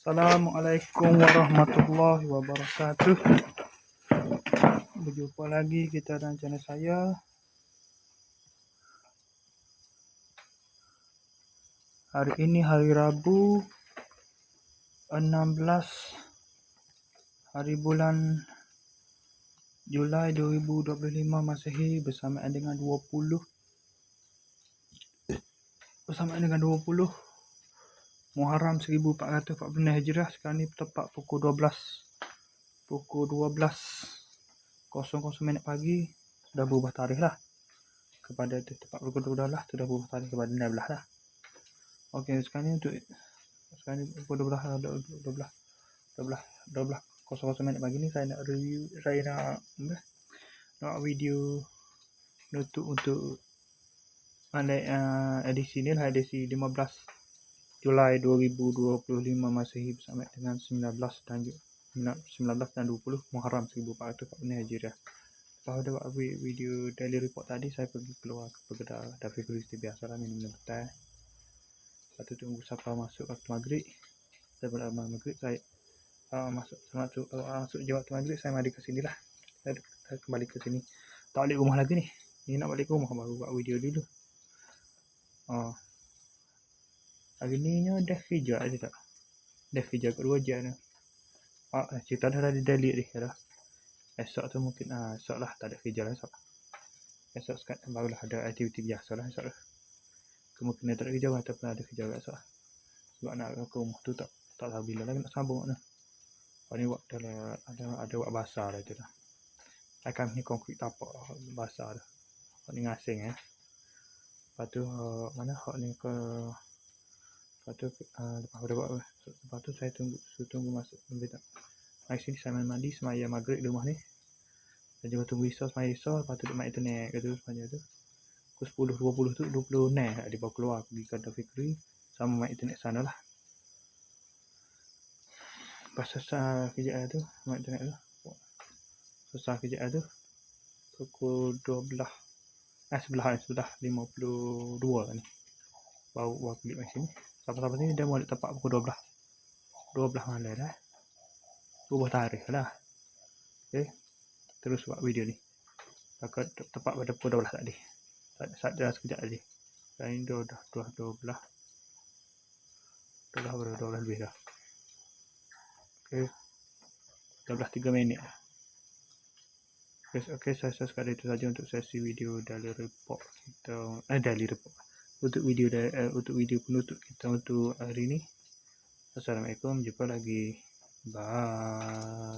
Assalamualaikum warahmatullahi wabarakatuh. Berjumpa lagi kita dalam channel saya. Hari ini hari Rabu 16 hari bulan Julai 2025 Masehi bersamaan dengan 20 Muharram 1440 Hijrah. Sekarang ni tepat pukul 12:00 pagi. Sudah berubah tarikh lah kepada tepat pukul 12 lah, sudah berubah tarikh kepada 16 lah. Okey, sekarang ni pukul 12:00 pagi ni saya nak review, nak video untuk edisi ni lah, edisi 15 Julai 2025 Masehi bersama dengan 19 dan 20 Muharram 1440 Hijriah. Lepas dah buat video daily report tadi, saya pergi keluar ke kedai David Christie biasalah, minum teh. Lepas tu tunggu sampai masuk waktu maghrib. Daripada maghrib saya masuk je waktu maghrib, saya mari ke sini lah. Saya kembali ke sini. Tak balik rumah lagi ni. Ni nak balik rumah baru buat video dulu. Hari ni dah kerja je tak? Dah kerja kat 2 jam ni. Cerita dah delete ni dah. Esok tu mungkin esok lah, tak ada kerja lah esok. Esok sekarang barulah ada aktiviti biasa lah esok lah. Kemungkinan tak ada kerja ataupun ada kerja esok lah. Sebab nak ke rumah tu tak tahu bila lagi nak sambung ni. Ni buat ada buat basah dah tu dah. Akan ni konkrit tapak basah dah. Ni ngasing Lepas tu mana hak ni ke. Lepas tu saya tunggu masuk tak. Mari sini saya mandi semaya maghrib di rumah ni. Dan juga tunggu Isya semaya Isya. Lepas tu duduk main internet ke tu semaya tu. Pukul 10.20 tu 20 ni dia bawa keluar pergi ke David Fikri sama main internet sana lah. Lepas selesai kerjaan tu main internet tu. Selesai kerjaan tu pukul 12 11:52 ni. Baru klik main sini. Sampai sini dia mau tepat pukul 12 malam dah. Ubah tarikh lah. Okey. Terus buat video ni. Tepat pada pukul 12 tadi. Saat dah sekejap tadi. Sekarang dah 12 lebih dah. Okey. 12:03 minit. Okey, saya sekadar itu saja untuk sesi video daily report kita. Untuk video penutup kita untuk hari ini. Assalamualaikum, jumpa lagi. Bye.